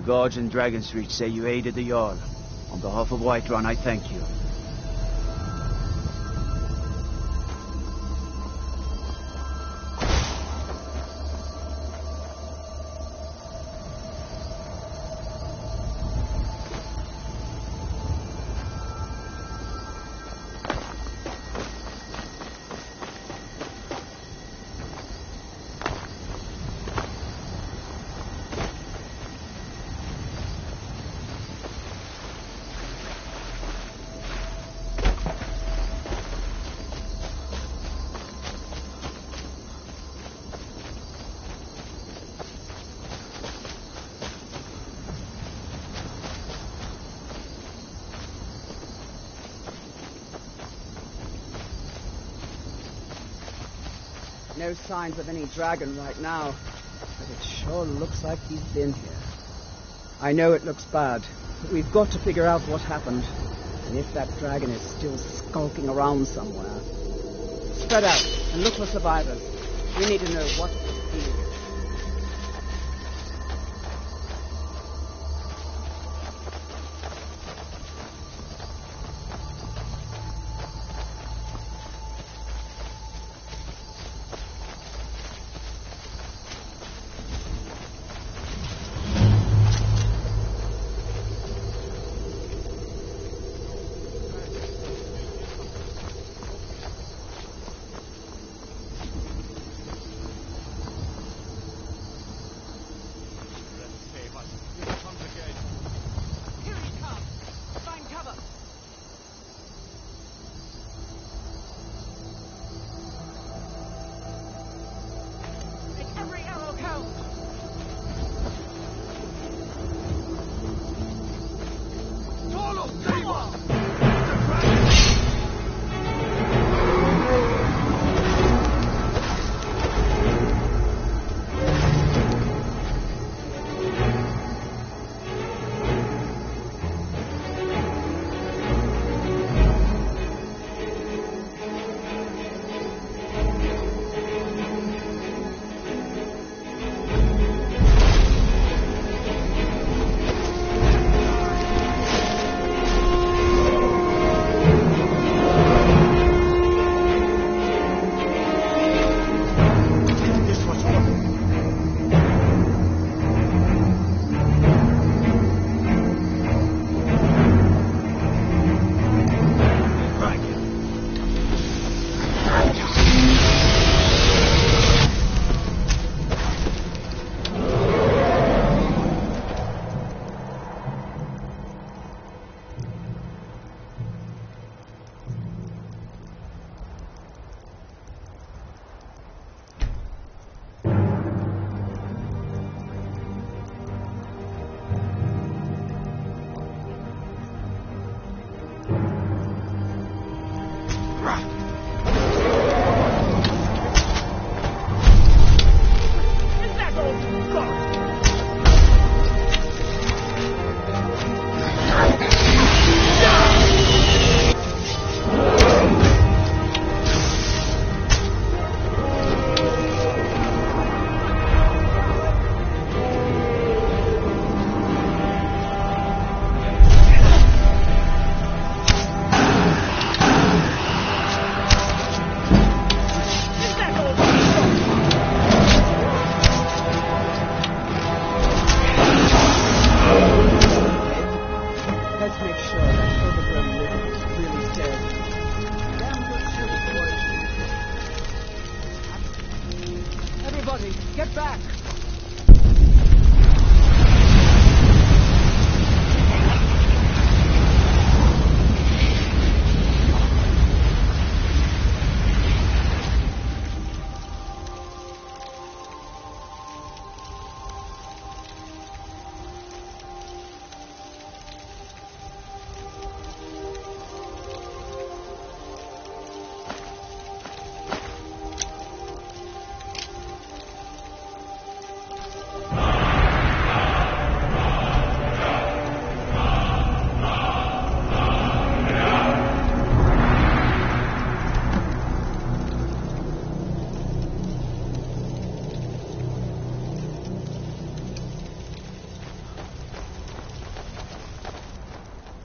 guards in Dragon Street say you aided the Jarl. On behalf of Whiterun, I thank you. No signs of any dragon right now, but it sure looks like he's been here. I know it looks bad, but we've got to figure out what happened, and if that dragon is still skulking around somewhere. Spread out and look for survivors. We need to know what this deal is.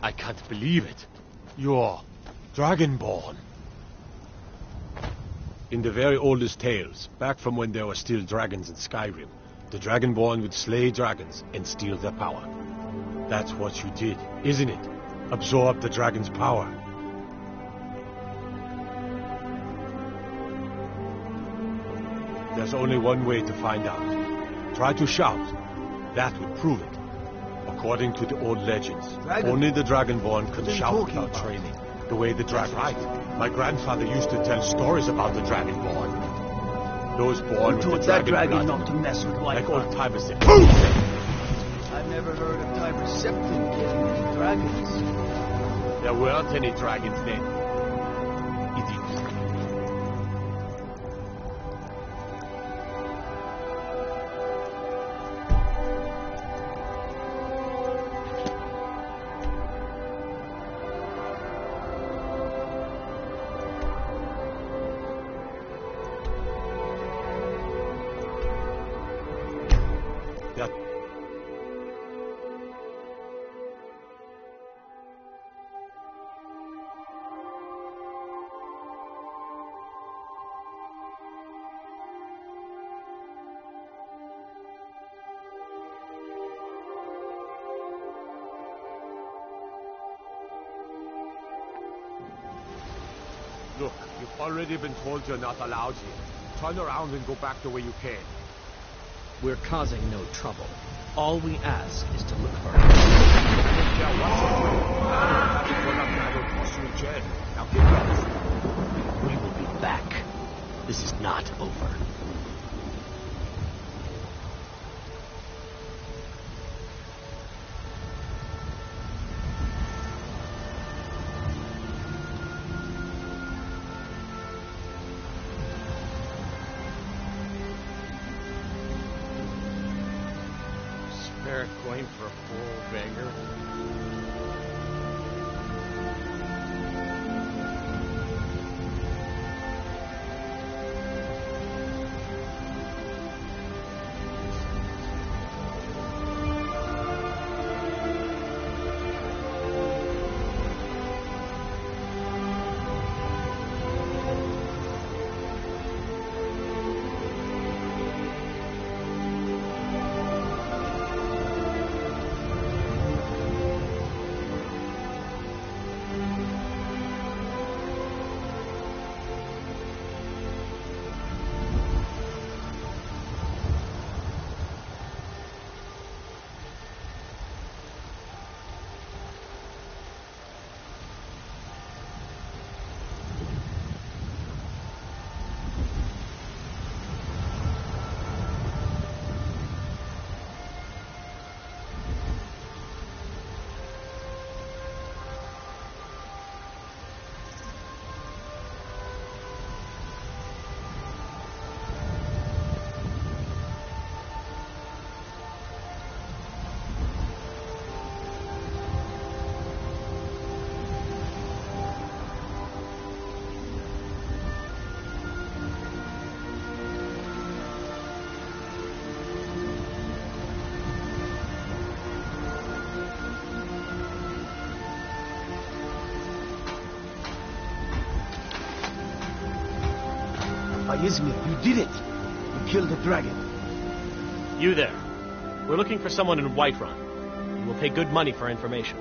I can't believe it. You're Dragonborn. In the very oldest tales, back from when there were still dragons in Skyrim, the Dragonborn would slay dragons and steal their power. That's what you did, isn't it? Absorb the dragon's power. There's only one way to find out. Try to shout. That would prove it. According to the old legends, only the Dragonborn could shout without training. The way the dragon... Right. My grandfather used to tell stories about the Dragonborn. Those born with the dragon blood, not to mess with like old timers said. I've never heard of Tiber Septim killing any dragons. There weren't any dragons then. Idiots. Look, you've already been told you're not allowed here. Turn around and go back the way you came. We're causing no trouble. All we ask is to look for We will be back. This is not over. Going for a full banger. Izmir, you did it! You killed the dragon. You there. We're looking for someone in Whiterun. We will pay good money for information.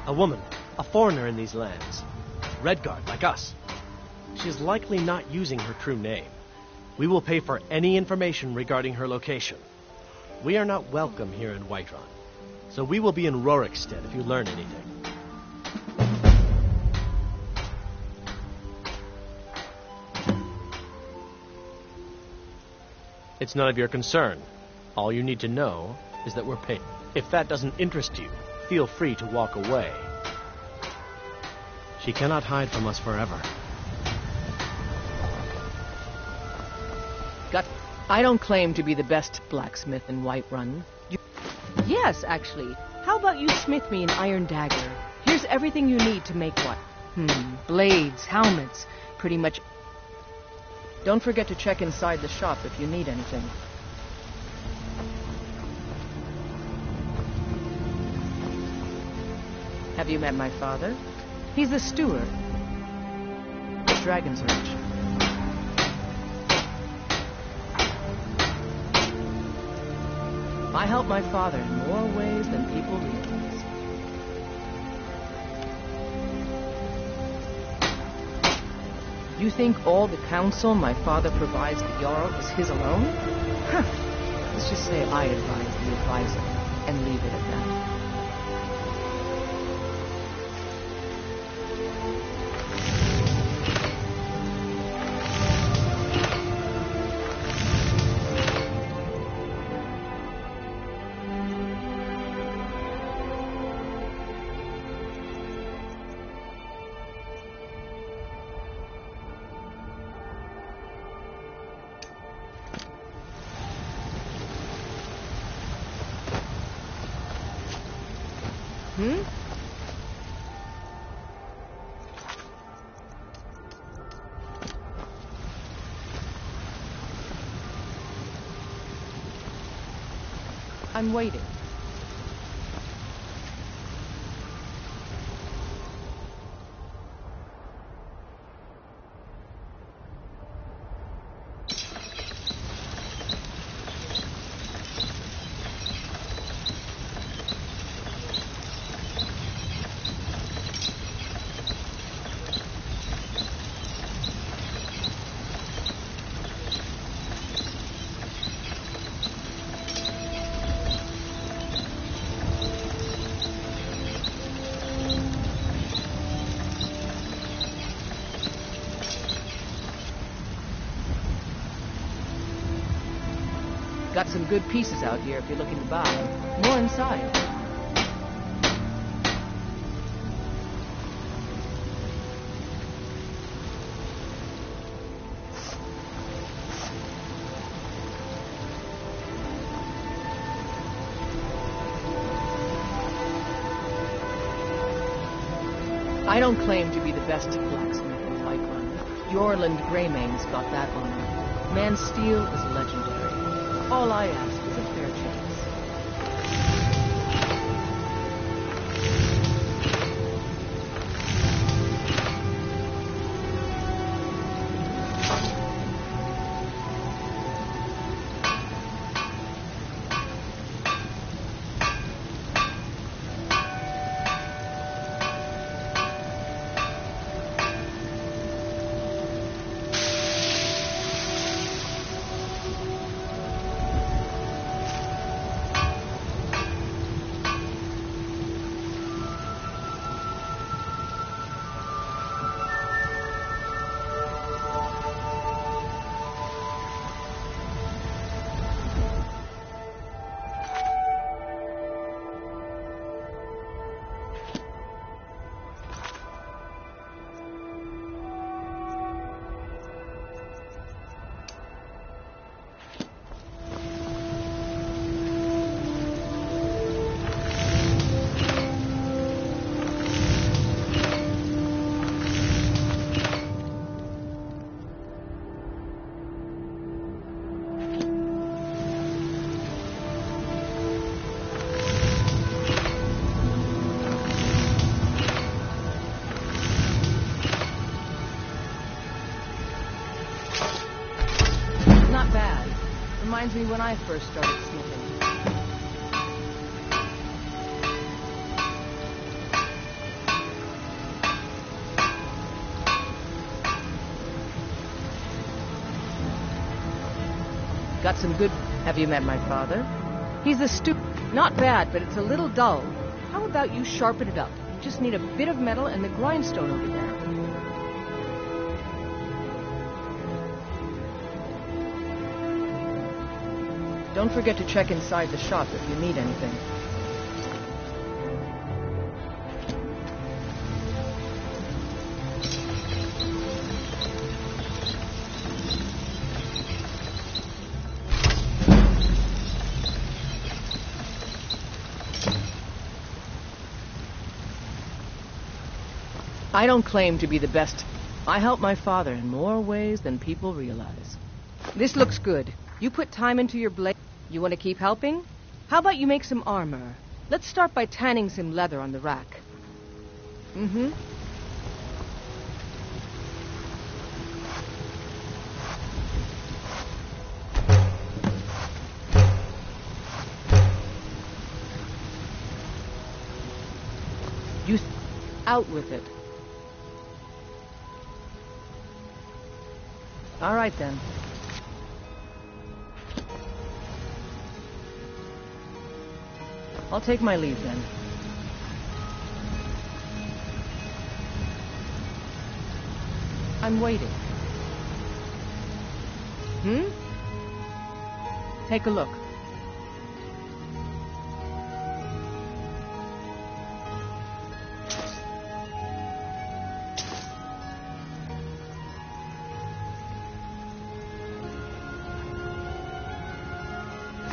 A woman, a foreigner in these lands. Redguard, like us. She is likely not using her true name. We will pay for any information regarding her location. We are not welcome here in Whiterun, so we will be in Rorikstead if you learn anything. It's none of your concern. All you need to know is that we're paid. If that doesn't interest you, feel free to walk away. She cannot hide from us forever. I don't claim to be the best blacksmith in Whiterun. Yes, actually. How about you smith me an iron dagger? Here's everything you need to make one. Blades, helmets, pretty much. Don't forget to check inside the shop if you need anything. Have you met my father? He's the steward. The Dragon's Reach. I help my father in more ways than people realize. You think all the counsel my father provides the Jarl is his alone? Huh. Let's just say I advise the advisor and leave it at that. I'm waiting. Got some good pieces out here if you're looking to buy. More inside. I don't claim to be the best blacksmith in Whiterun. Jorland Greymane's got that honor. Man's steel is legendary. All I ask is a fair chance. Reminds me when I first started smithing. Got some good... Have you met my father? He's a Not bad, but it's a little dull. How about you sharpen it up? You just need a bit of metal and the grindstone over there. Don't forget to check inside the shop if you need anything. I don't claim to be the best. I help my father in more ways than people realize. This looks good. You put time into your blade. You want to keep helping? How about you make some armor? Let's start by tanning some leather on the rack. Mm-hmm. You out with it. All right, then. I'll take my leave, then. I'm waiting. Take a look.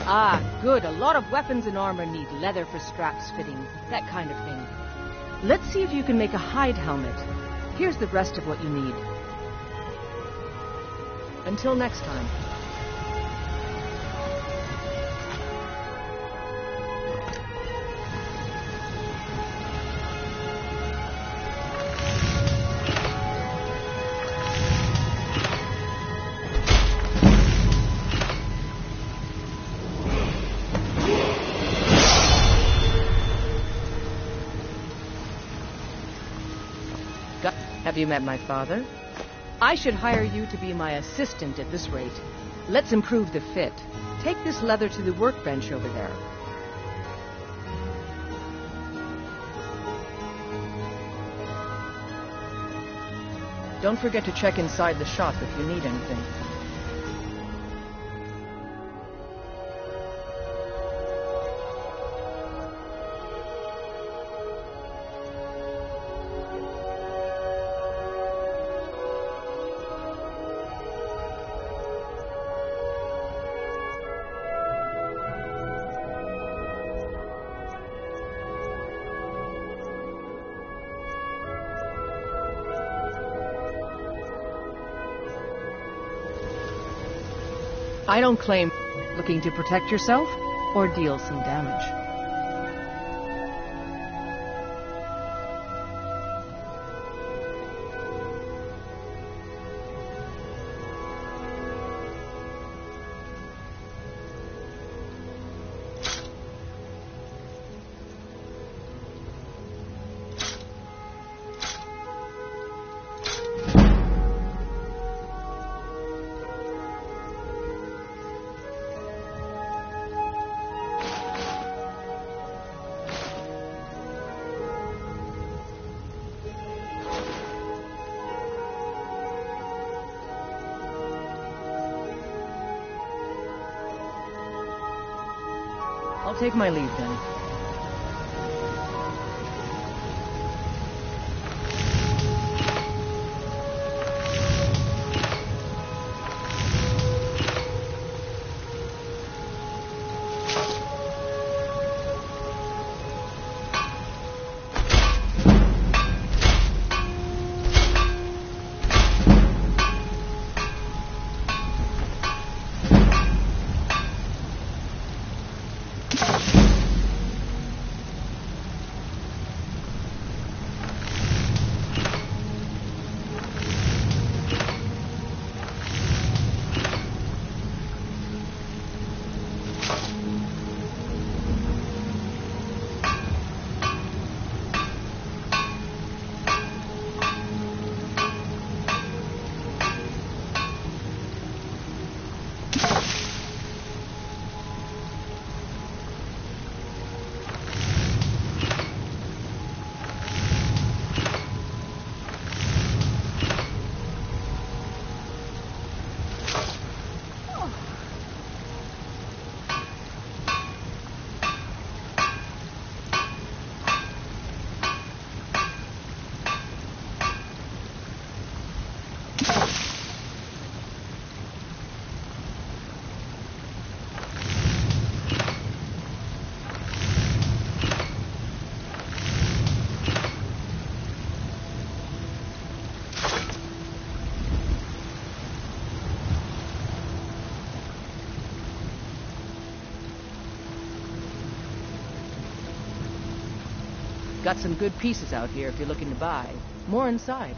Ah, good. A lot of weapons and armor need leather for straps fitting, that kind of thing. Let's see if you can make a hide helmet. Here's the rest of what you need. Until next time. Have you met my father? I should hire you to be my assistant at this rate. Let's improve the fit. Take this leather to the workbench over there. Don't forget to check inside the shop if you need anything. I don't claim looking to protect yourself or deal some damage. I'll take my leave then. Got some good pieces out here if you're looking to buy. More inside.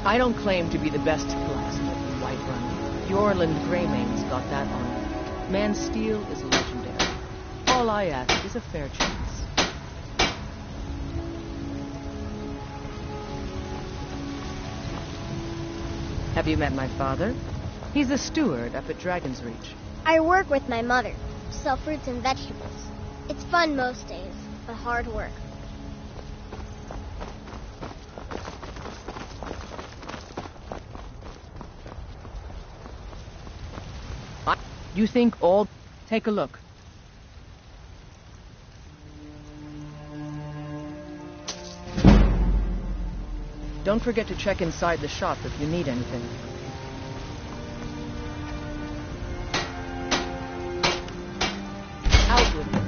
I don't claim to be the best blacksmith in Whiterun. Yorland Greymane's got that on. Man's steel is legendary. All I ask is a fair chance. Have you met my father? He's the steward up at Dragon's Reach. I work with my mother, sell fruits and vegetables. It's fun most days, but hard work. You think all... Take a look. Don't forget to check inside the shop if you need anything. Out with it.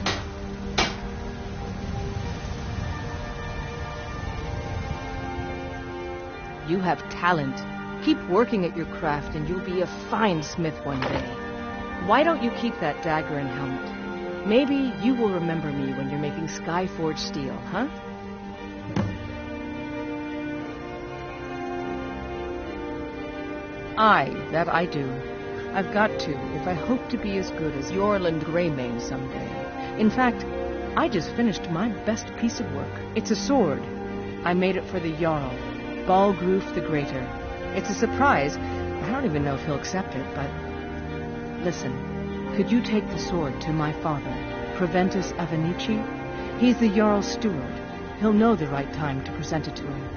You have talent. Keep working at your craft and you'll be a fine smith one day. Why don't you keep that dagger and helmet? Maybe you will remember me when you're making Skyforged steel, huh? Aye, that I do. I've got to, if I hope to be as good as Yorland Greymane someday. In fact, I just finished my best piece of work. It's a sword. I made it for the Jarl, Balgroof the Greater. It's a surprise. I don't even know if he'll accept it, but... Listen, could you take the sword to my father, Proventus Avenici? He's the Jarl's steward. He'll know the right time to present it to him.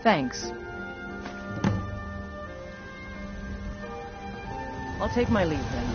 Thanks. I'll take my leave then.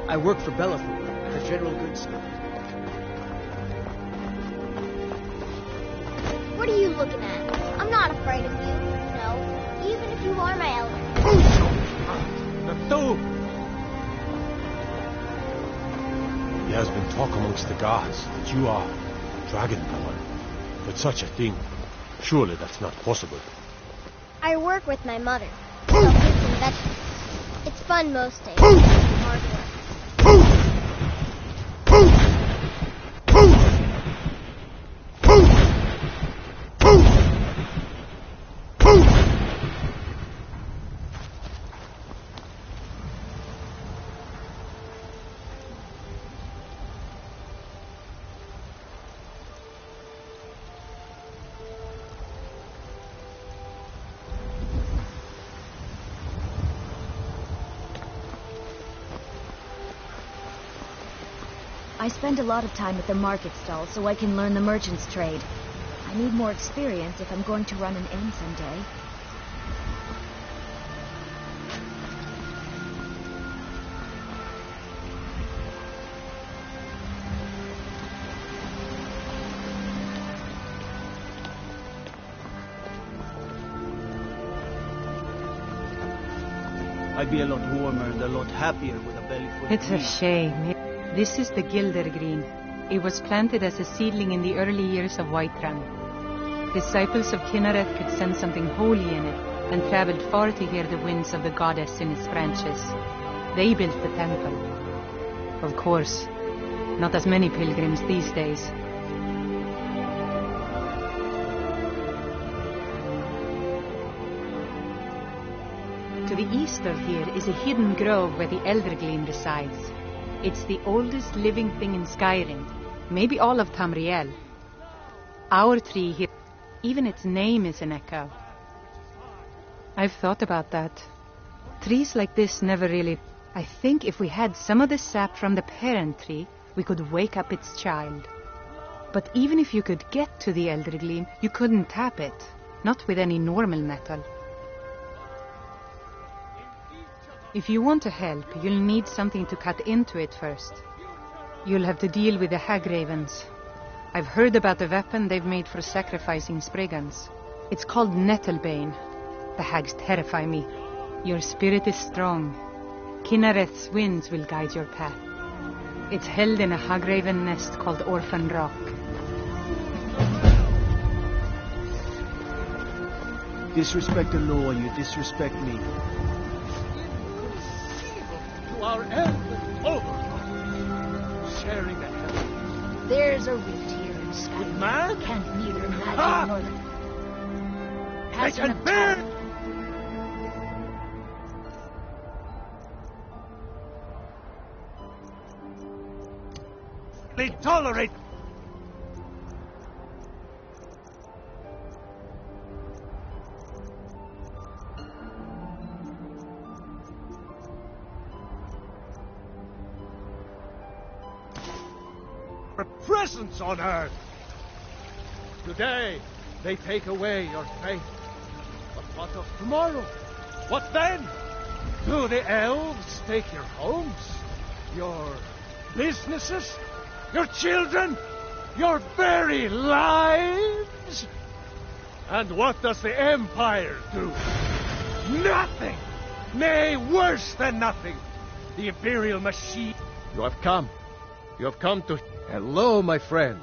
I work for Bellafood, the general goods store. What are you looking at? I'm not afraid of you. No, even if you are my elder. There has been talk amongst the gods that you are Dragonborn. But such a thing, surely that's not possible. I work with my mother. Sell fruits and vegetables. It's fun most days. Hard work. I spend a lot of time at the market stall so I can learn the merchant's trade. I need more experience if I'm going to run an inn someday. I'd be a lot warmer and a lot happier with a belly full of It's a meat. shame. This is the Gildergreen. It was planted as a seedling in the early years of Whiterun. Disciples of Kinnereth could sense something holy in it and traveled far to hear the winds of the goddess in its branches. They built the temple. Of course, not as many pilgrims these days. To the east of here is a hidden grove where the Eldergleam resides. It's the oldest living thing in Skyrim, maybe all of Tamriel. Our tree here, even its name is an echo. I've thought about that. Trees like this never really... I think if we had some of the sap from the parent tree, we could wake up its child. But even if you could get to the Eldergleam, you couldn't tap it. Not with any normal metal. If you want to help, you'll need something to cut into it first. You'll have to deal with the Hagravens. I've heard about the weapon they've made for sacrificing Spriggans. It's called Nettlebane. The hags terrify me. Your spirit is strong. Kinnereth's winds will guide your path. It's held in a Hagraven nest called Orphan Rock. Disrespect the law and you disrespect me. To our elders overlord, sharing the heavens. There's a rift here in Skyrim. Man? Can't neither imagine nor... passing can them bear. They tolerate. A presence on earth. Today, they take away your faith. But what of tomorrow? What then? Do the elves take your homes? Your businesses? Your children? Your very lives? And what does the Empire do? Nothing! Nay, worse than nothing! The Imperial machine... You have come. You have come to... Hello, my friend.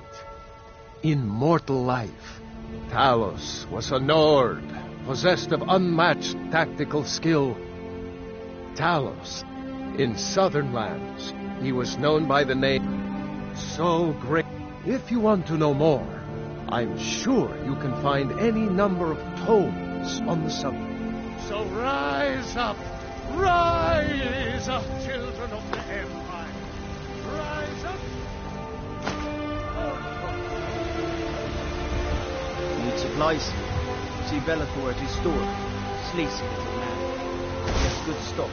Immortal life. Talos was a Nord, possessed of unmatched tactical skill. Talos, in southern lands, he was known by the name So Great. If you want to know more, I'm sure you can find any number of tomes on the subject. So rise up, children of the Empire. Rise up. Need supplies? See Bellator at his store. Sleazy little man. Gets good stuff.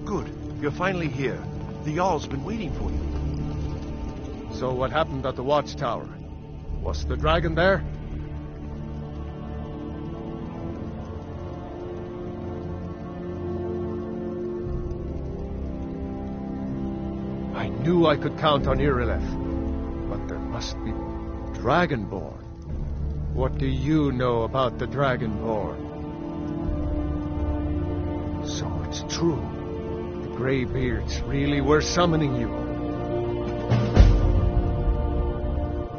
Good. You're finally here. The Jarl's been waiting for you. So what happened at the watchtower? Was the dragon there? I knew I could count on Irileth, but there must be Dragonborn. What do you know about the Dragonborn? So it's true. The Greybeards really were summoning you.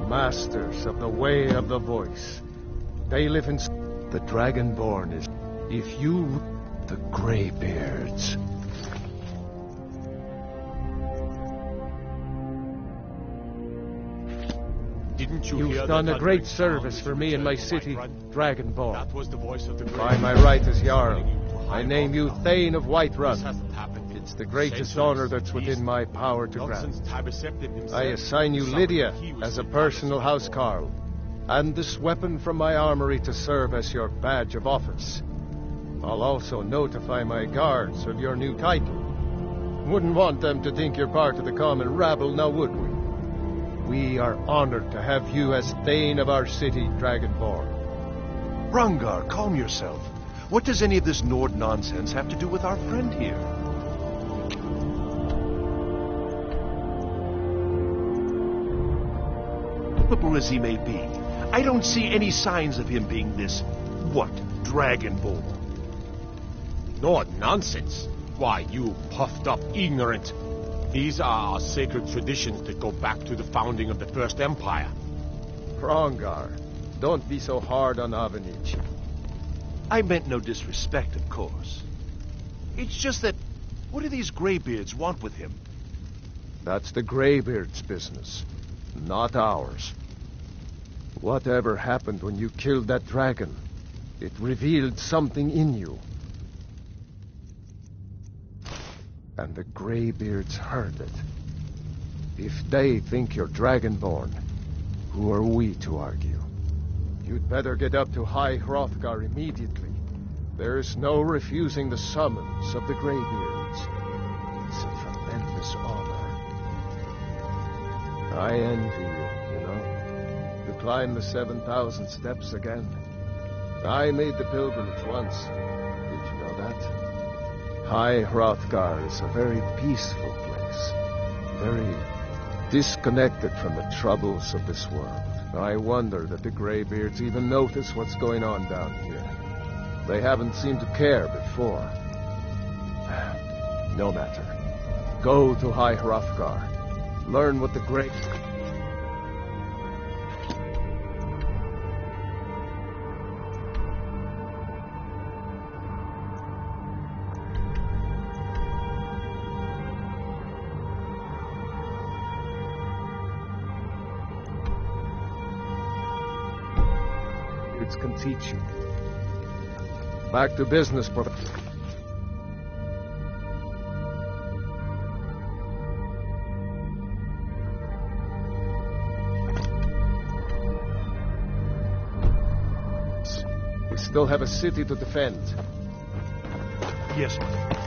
Masters of the Way of the Voice. They live in... The Dragonborn is... If you... The Greybeards... Didn't you You've hear done that a great thundering service sound for as me you and my returned to city, Whiterun? Dragonborn. That was the voice of the By my right as Jarl, I name you Thane of Whiterun. It's the greatest honor that's within my power to grant. I assign you Lydia as a personal housecarl, and this weapon from my armory to serve as your badge of office. I'll also notify my guards of your new title. Wouldn't want them to think you're part of the common rabble, now would we? We are honored to have you as Thane of our city, Dragonborn. Rungar, calm yourself. What does any of this Nord nonsense have to do with our friend here? capable as he may be, I don't see any signs of him being this, Dragonborn? No nonsense. Why, you puffed up ignorant. These are our sacred traditions that go back to the founding of the First Empire. Hrongar, don't be so hard on Avenich. I meant no disrespect, of course. It's just that, what do these Greybeards want with him? That's the Greybeards' business, not ours. Whatever happened when you killed that dragon, it revealed something in you. And the Greybeards heard it. If they think you're Dragonborn, who are we to argue? You'd better get up to High Hrothgar immediately. There's no refusing the summons of the Greybeards. It's a tremendous honor. I envy you, to climb the 7,000 steps again. I made the pilgrimage once. Did you know that? High Hrothgar is a very peaceful place. Very disconnected from the troubles of this world. I wonder that the Greybeards even notice what's going on down here. They haven't seemed to care before. No matter. Go to High Hrothgar. Learn what the Grey... can teach you. Back to business, brother. We still have a city to defend. Yes, sir.